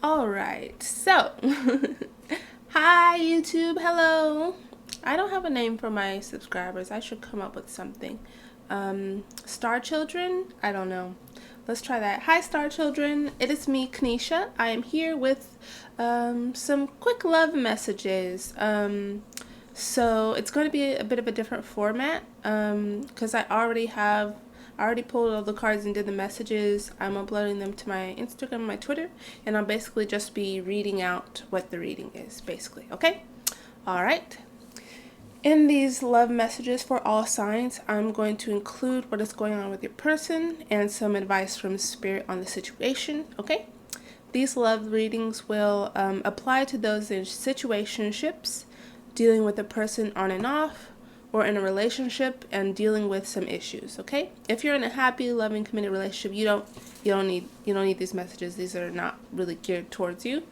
Alright, so hi YouTube, hello. I don't have a name for my subscribers. I should come up with something. Star Children? I don't know. Let's try that. Hi Star Children, it is me, Kanisha. I am here with some quick love messages. So it's going to be a bit of a different format because I already pulled all the cards and did the messages. I'm uploading them to my Instagram and my Twitter, and I'll basically just be reading out what the reading is, basically, okay? All right. In these love messages for all signs, I'm going to include what is going on with your person and some advice from Spirit on the situation, okay? These love readings will apply to those in situationships, dealing with a person on and off, or in a relationship and dealing with some issues, okay? If you're in a happy, loving, committed relationship, you don't need these messages. These are not really geared towards you.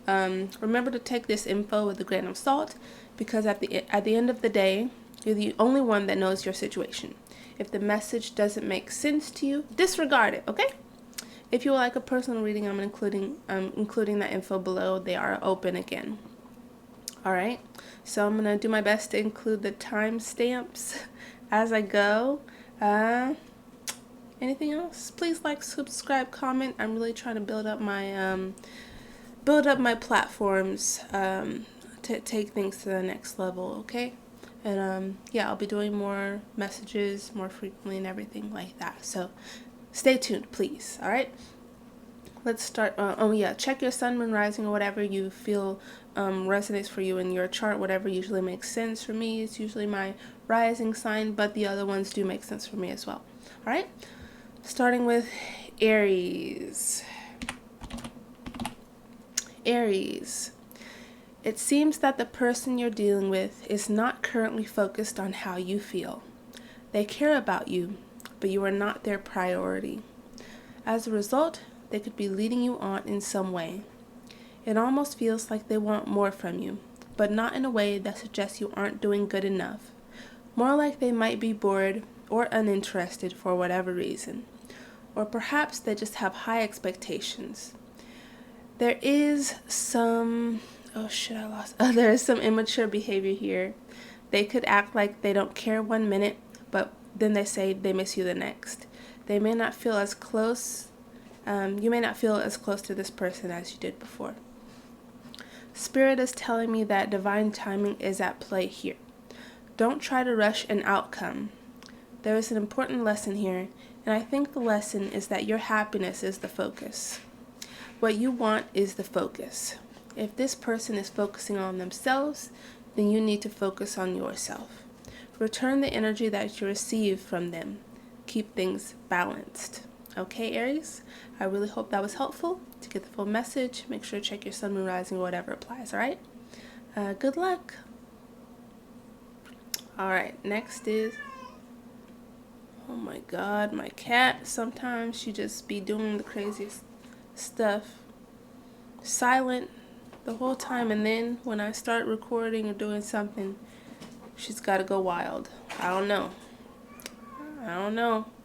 Remember to take this info with a grain of salt, because at the end of the day, you're the only one that knows your situation. If the message doesn't make sense to you, disregard it, okay? If you would like a personal reading, I'm including that info below. They are open again. All right, so I'm gonna do my best to include the timestamps as I go. Anything else? Please like, subscribe, comment. I'm really trying to build up my platforms to take things to the next level. Okay, and yeah, I'll be doing more messages more frequently and everything like that. So stay tuned, please. All right. Let's start. Check your sun, moon, rising, or whatever you feel resonates for you in your chart. Whatever usually makes sense for me is usually my rising sign, but the other ones do make sense for me as well. All right, starting with Aries. Aries. It seems that the person you're dealing with is not currently focused on how you feel. They care about you, but you are not their priority. As a result, they could be leading you on in some way. It almost feels like they want more from you, but not in a way that suggests you aren't doing good enough. More like they might be bored or uninterested for whatever reason. Or perhaps they just have high expectations. There is some... there is some immature behavior here. They could act like they don't care 1 minute, but then they say they miss you the next. They may not feel as close... you may not feel as close to this person as you did before. Spirit is telling me that divine timing is at play here. Don't try to rush an outcome. There is an important lesson here, and I think the lesson is that your happiness is the focus. What you want is the focus. If this person is focusing on themselves, then you need to focus on yourself. Return the energy that you receive from them. Keep things balanced. Okay, Aries, I really hope that was helpful. To get the full message, make sure to check your sun, moon, rising, or whatever applies, all right? Good luck. All right, next is, oh my God, my cat. Sometimes she just be doing the craziest stuff. Silent the whole time, and then when I start recording or doing something, she's got to go wild. I don't know.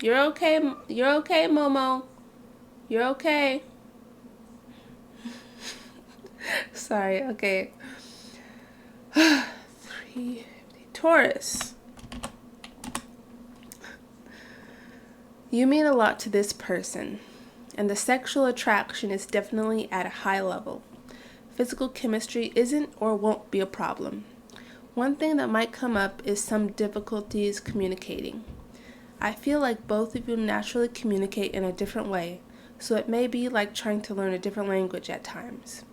You're okay, Momo. You're okay. Sorry, okay. 350. Taurus. You mean a lot to this person, and the sexual attraction is definitely at a high level. Physical chemistry isn't or won't be a problem. One thing that might come up is some difficulties communicating. I feel like both of you naturally communicate in a different way, so it may be like trying to learn a different language at times.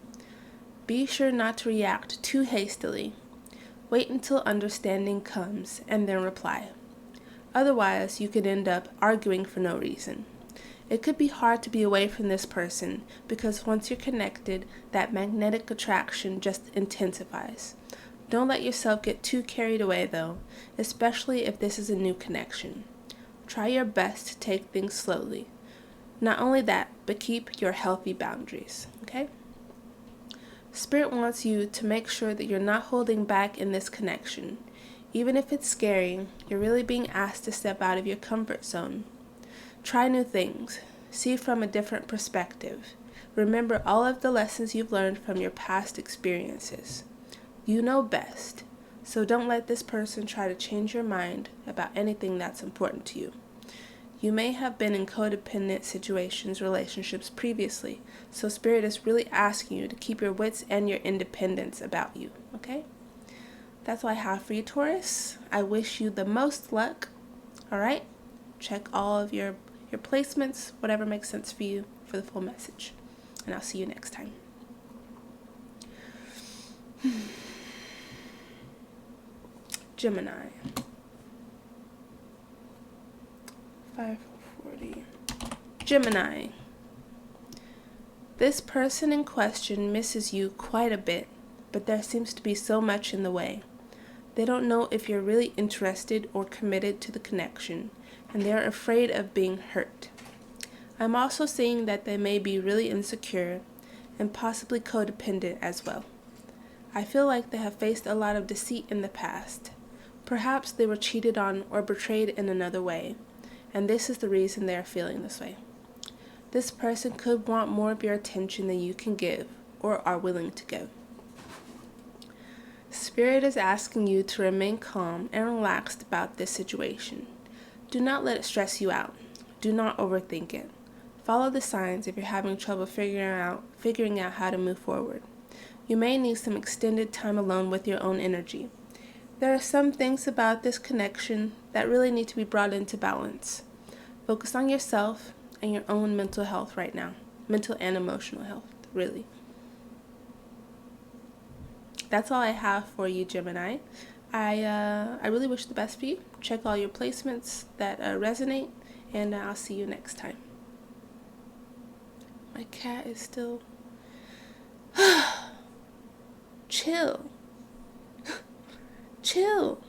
Be sure not to react too hastily. Wait until understanding comes and then reply. Otherwise, you could end up arguing for no reason. It could be hard to be away from this person because once you're connected, that magnetic attraction just intensifies. Don't let yourself get too carried away though, especially if this is a new connection. Try your best to take things slowly. Not only that, but keep your healthy boundaries, okay? Spirit wants you to make sure that you're not holding back in this connection. Even if it's scary, you're really being asked to step out of your comfort zone. Try new things. See from a different perspective. Remember all of the lessons you've learned from your past experiences. You know best, so don't let this person try to change your mind about anything that's important to you. You may have been in codependent situations, relationships previously, so Spirit is really asking you to keep your wits and your independence about you, okay? That's all I have for you, Taurus. I wish you the most luck, all right? Check all of your placements, whatever makes sense for you for the full message. And I'll see you next time. Gemini. 540. Gemini. This person in question misses you quite a bit, but there seems to be so much in the way. They don't know if you're really interested or committed to the connection, and they're afraid of being hurt. I'm also seeing that they may be really insecure and possibly codependent as well. I feel like they have faced a lot of deceit in the past. Perhaps they were cheated on or betrayed in another way, and this is the reason they are feeling this way. This person could want more of your attention than you can give or are willing to give. Spirit is asking you to remain calm and relaxed about this situation. Do not let it stress you out. Do not overthink it. Follow the signs if you're having trouble figuring out how to move forward. You may need some extended time alone with your own energy. There are some things about this connection that really need to be brought into balance. Focus on yourself and your own mental health right now. Mental and emotional health, really. That's all I have for you, Gemini. I really wish the best for you. Check all your placements that resonate, and I'll see you next time. My cat is still... Chill. Chill.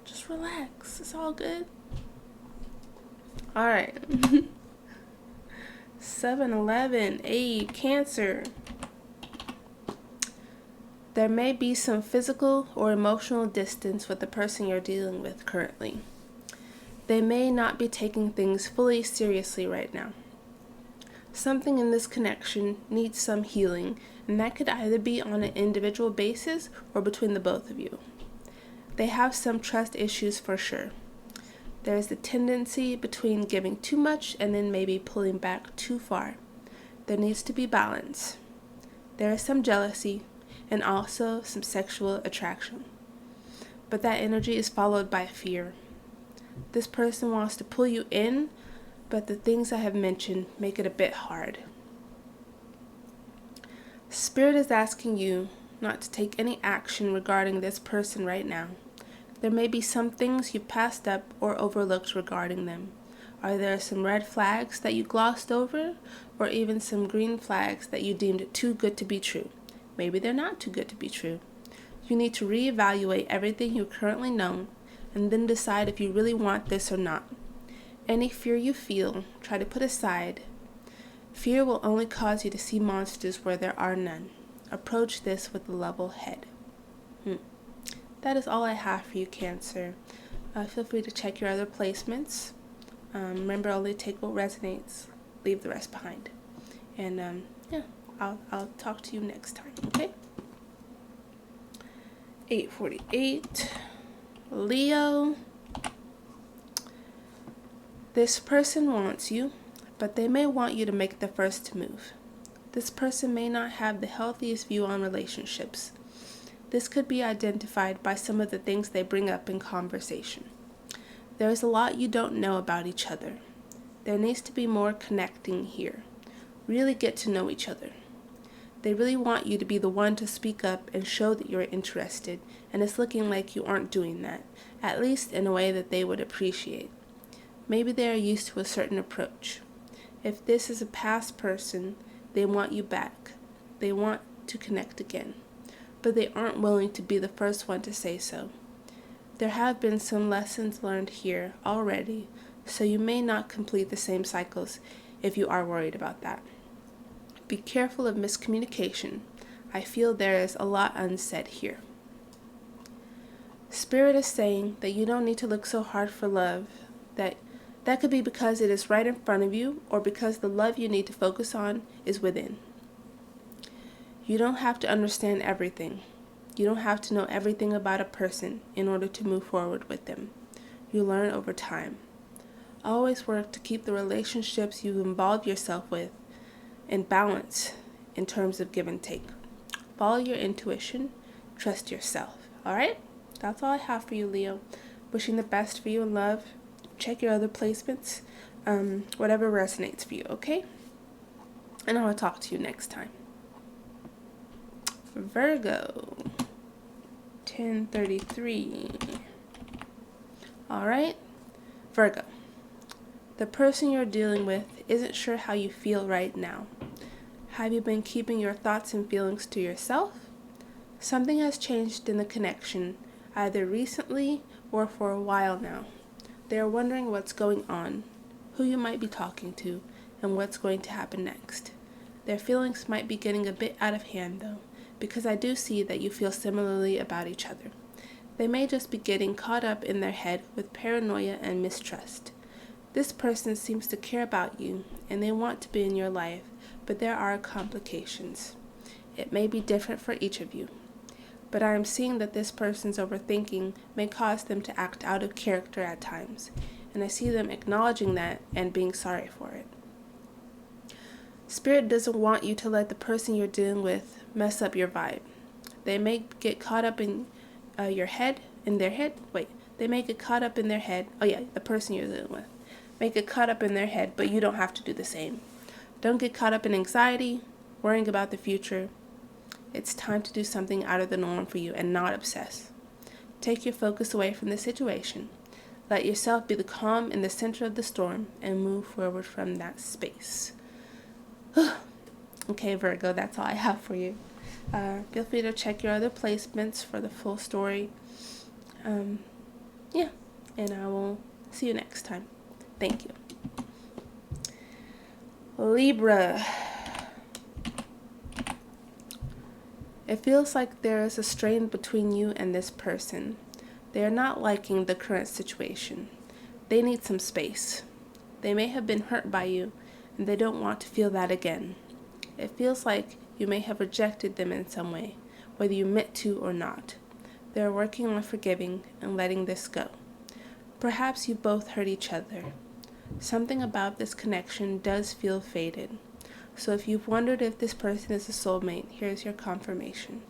Just relax. It's all good. All right. 7-11. Hey, Cancer. There may be some physical or emotional distance with the person you're dealing with currently. They may not be taking things fully seriously right now. Something in this connection needs some healing, and that could either be on an individual basis or between the both of you. They have some trust issues for sure. There's the tendency between giving too much and then maybe pulling back too far. There needs to be balance. There is some jealousy and also some sexual attraction. But that energy is followed by fear. This person wants to pull you in, but the things I have mentioned make it a bit hard. Spirit is asking you not to take any action regarding this person right now. There may be some things you passed up or overlooked regarding them. Are there some red flags that you glossed over, or even some green flags that you deemed too good to be true? Maybe they're not too good to be true. You need to reevaluate everything you currently know and then decide if you really want this or not. Any fear you feel, try to put aside. Fear will only cause you to see monsters where there are none. Approach this with a level head. That is all I have for you, Cancer. Feel free to check your other placements. Remember, only take what resonates. Leave the rest behind. And I'll talk to you next time, okay? 8:48. Leo. This person wants you, but they may want you to make the first move. This person may not have the healthiest view on relationships. This could be identified by some of the things they bring up in conversation. There is a lot you don't know about each other. There needs to be more connecting here. Really get to know each other. They really want you to be the one to speak up and show that you're interested, and it's looking like you aren't doing that, at least in a way that they would appreciate. Maybe they are used to a certain approach. If this is a past person, they want you back. They want to connect again, but they aren't willing to be the first one to say so. There have been some lessons learned here already, so you may not complete the same cycles if you are worried about that. Be careful of miscommunication. I feel there is a lot unsaid here. Spirit is saying that you don't need to look so hard for love, that That could be because it is right in front of you, or because the love you need to focus on is within. You don't have to understand everything. You don't have to know everything about a person in order to move forward with them. You learn over time. Always work to keep the relationships you involve yourself with in balance in terms of give and take. Follow your intuition. Trust yourself. Alright? That's all I have for you, Leo. Wishing the best for you in love. Check your other placements. Whatever resonates for you, okay? And I'll talk to you next time. Virgo. 1033. Alright? Virgo. The person you're dealing with isn't sure how you feel right now. Have you been keeping your thoughts and feelings to yourself? Something has changed in the connection, either recently or for a while now. They are wondering what's going on, who you might be talking to, and what's going to happen next. Their feelings might be getting a bit out of hand though, because I do see that you feel similarly about each other. They may just be getting caught up in their head with paranoia and mistrust. This person seems to care about you, and they want to be in your life, but there are complications. It may be different for each of you. But I am seeing that this person's overthinking may cause them to act out of character at times, and I see them acknowledging that and being sorry for it. Spirit doesn't want you to let the person you're dealing with mess up your vibe. They may get caught up in their head. They may get caught up in their head. The person you're dealing with may get caught up in their head, but you don't have to do the same. Don't get caught up in anxiety, worrying about the future. It's time to do something out of the norm for you and not obsess. Take your focus away from the situation. Let yourself be the calm in the center of the storm and move forward from that space. Okay, Virgo, that's all I have for you. Feel free to check your other placements for the full story. And I will see you next time. Thank you. Libra. It feels like there is a strain between you and this person. They are not liking the current situation. They need some space. They may have been hurt by you, and they don't want to feel that again. It feels like you may have rejected them in some way, whether you meant to or not. They are working on forgiving and letting this go. Perhaps you both hurt each other. Something about this connection does feel faded. So if you've wondered if this person is a soulmate, here's your confirmation.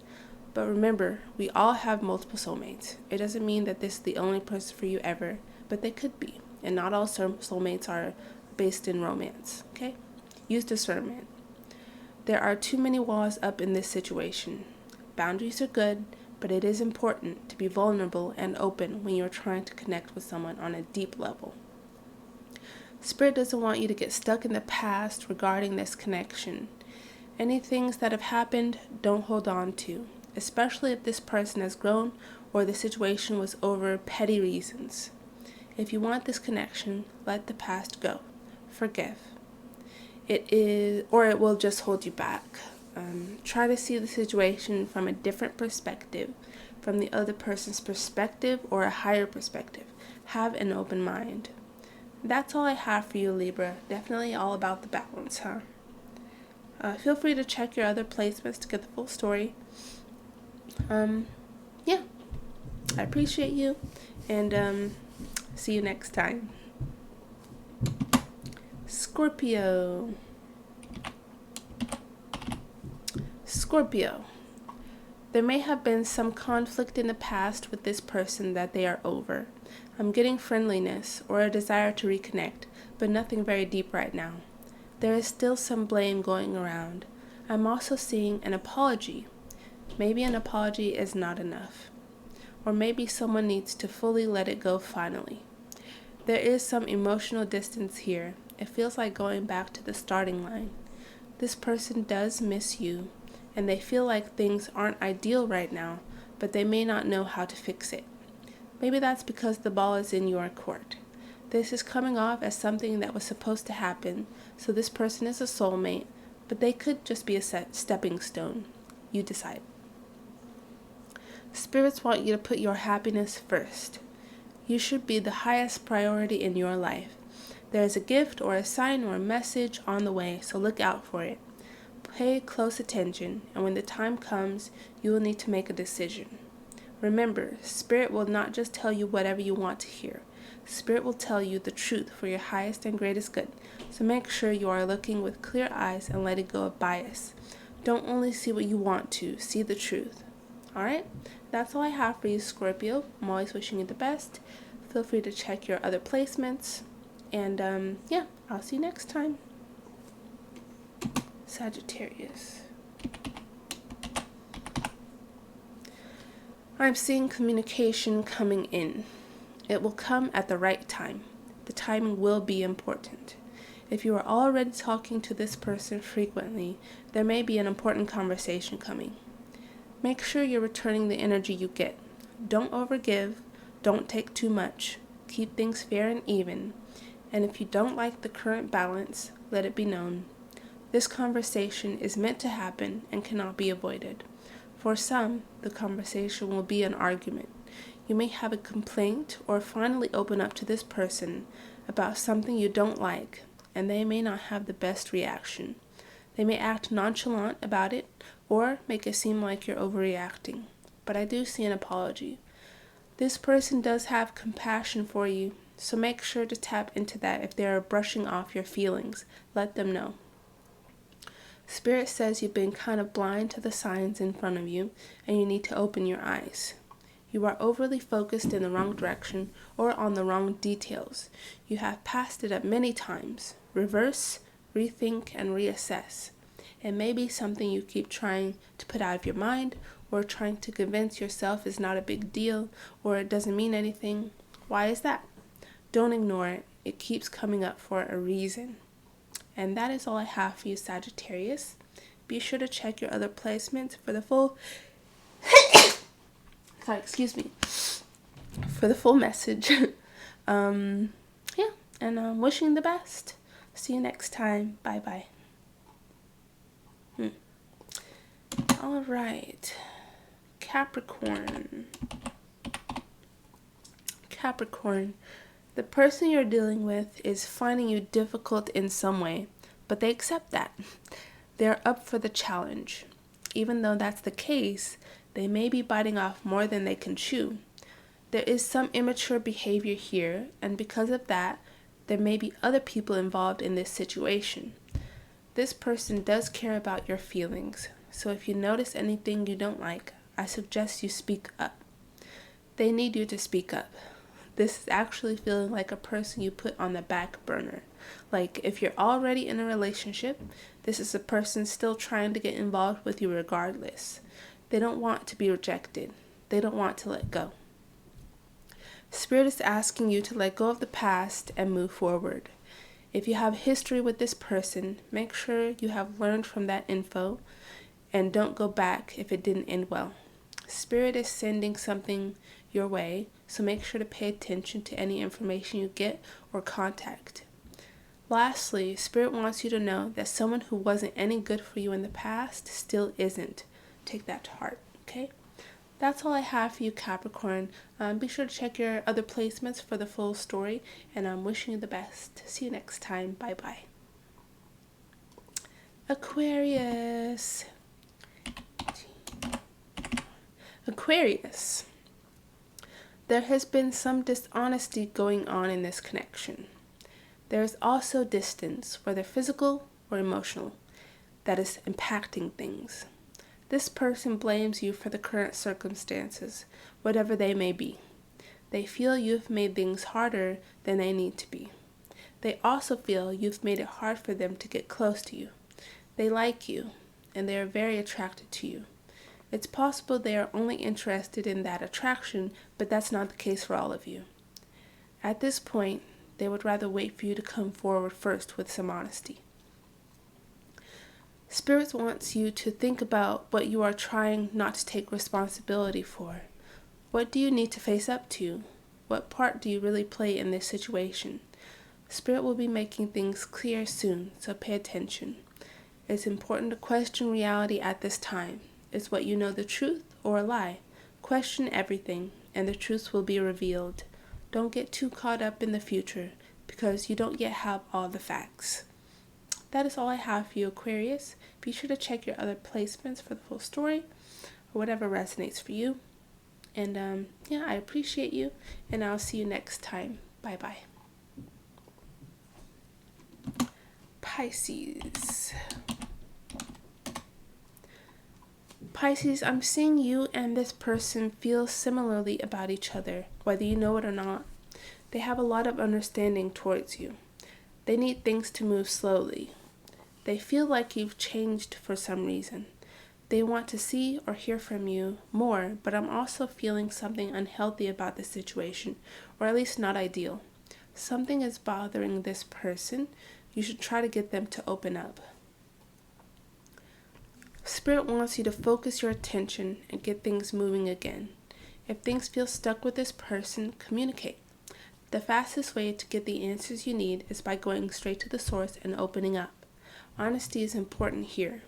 But remember, we all have multiple soulmates. It doesn't mean that this is the only person for you ever, but they could be. And not all soulmates are based in romance, okay? Use discernment. There are too many walls up in this situation. Boundaries are good, but it is important to be vulnerable and open when you're trying to connect with someone on a deep level. Spirit doesn't want you to get stuck in the past regarding this connection. Any things that have happened, don't hold on to, especially if this person has grown or the situation was over petty reasons. If you want this connection, let the past go. Forgive. It will just hold you back. Try to see the situation from a different perspective, from the other person's perspective or a higher perspective. Have an open mind. That's all I have for you, Libra. Definitely all about the balance, huh? Feel free to check your other placements to get the full story. I appreciate you, and see you next time. Scorpio. There may have been some conflict in the past with this person that they are over. I'm getting friendliness or a desire to reconnect, but nothing very deep right now. There is still some blame going around. I'm also seeing an apology. Maybe an apology is not enough. Or maybe someone needs to fully let it go finally. There is some emotional distance here. It feels like going back to the starting line. This person does miss you, and they feel like things aren't ideal right now, but they may not know how to fix it. Maybe that's because the ball is in your court. This is coming off as something that was supposed to happen, so this person is a soulmate, but they could just be a stepping stone. You decide. Spirits want you to put your happiness first. You should be the highest priority in your life. There is a gift or a sign or a message on the way, so look out for it. Pay close attention, and when the time comes, you will need to make a decision. Remember, Spirit will not just tell you whatever you want to hear. Spirit will tell you the truth for your highest and greatest good, so make sure you are looking with clear eyes and letting go of bias. Don't only see what you want to, see the truth. Alright? That's all I have for you, Scorpio. I'm always wishing you the best. Feel free to check your other placements. And, yeah, I'll see you next time. Sagittarius. I'm seeing communication coming in. It will come at the right time. The timing will be important. If you are already talking to this person frequently, there may be an important conversation coming. Make sure you're returning the energy you get. Don't overgive. Don't take too much. Keep things fair and even. And if you don't like the current balance, let it be known. This conversation is meant to happen and cannot be avoided. For some, the conversation will be an argument. You may have a complaint or finally open up to this person about something you don't like, and they may not have the best reaction. They may act nonchalant about it or make it seem like you're overreacting. But I do see an apology. This person does have compassion for you, so make sure to tap into that if they are brushing off your feelings. Let them know. Spirit says you've been kind of blind to the signs in front of you, and you need to open your eyes. You are overly focused in the wrong direction or on the wrong details. You have passed it up many times. Reverse, rethink, and reassess. It may be something you keep trying to put out of your mind, or trying to convince yourself is not a big deal, or it doesn't mean anything. Why is that? Don't ignore it. It keeps coming up for a reason. And that is all I have for you, Sagittarius. Be sure to check your other placements for the full for the full message. Yeah, and I'm wishing the best. See you next time. Bye-bye. All right. Capricorn. The person you're dealing with is finding you difficult in some way, but they accept that. They're up for the challenge. Even though that's the case, they may be biting off more than they can chew. There is some immature behavior here, and because of that, there may be other people involved in this situation. This person does care about your feelings, so if you notice anything you don't like, I suggest you speak up. They need you to speak up. This is actually feeling like a person you put on the back burner. Like if you're already in a relationship, this is a person still trying to get involved with you regardless. They don't want to be rejected. They don't want to let go. Spirit is asking you to let go of the past and move forward. If you have history with this person, make sure you have learned from that info and don't go back if it didn't end well. Spirit is sending something your way, so make sure to pay attention to any information you get or contact. Lastly, Spirit wants you to know that someone who wasn't any good for you in the past still isn't. Take that to heart, okay? That's all I have for you, Capricorn. Be sure to check your other placements for the full story, and I'm wishing you the best. See you next time. Bye-bye. Aquarius. There has been some dishonesty going on in this connection. There is also distance, whether physical or emotional, that is impacting things. This person blames you for the current circumstances, whatever they may be. They feel you've made things harder than they need to be. They also feel you've made it hard for them to get close to you. They like you, and they are very attracted to you. It's possible they are only interested in that attraction, but that's not the case for all of you. At this point, they would rather wait for you to come forward first with some honesty. Spirit wants you to think about what you are trying not to take responsibility for. What do you need to face up to? What part do you really play in this situation? Spirit will be making things clear soon, so pay attention. It's important to question reality at this time. Is what you know the truth or a lie? Question everything, and the truth will be revealed. Don't get too caught up in the future. because you don't yet have all the facts. That is all I have for you, Aquarius. Be sure to check your other placements for the full story or whatever resonates for you. And yeah, I appreciate you, and I'll see you next time. Bye-bye. Pisces. Pisces, I'm seeing you and this person feel similarly about each other, whether you know it or not. They have a lot of understanding towards you. They need things to move slowly. They feel like you've changed for some reason. They want to see or hear from you more, but I'm also feeling something unhealthy about the situation, or at least not ideal. Something is bothering this person. You should try to get them to open up. Spirit wants you to focus your attention and get things moving again. If things feel stuck with this person, communicate. The fastest way to get the answers you need is by going straight to the source and opening up. Honesty is important here.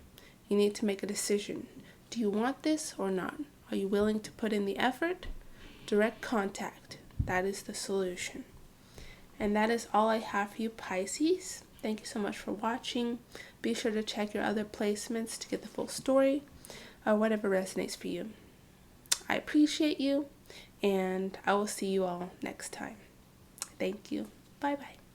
You need to make a decision. Do you want this or not? Are you willing to put in the effort? Direct contact. That is the solution. And that is all I have for you, Pisces. Thank you so much for watching. Be sure to check your other placements to get the full story or whatever resonates for you. I appreciate you, and I will see you all next time. Thank you. Bye-bye.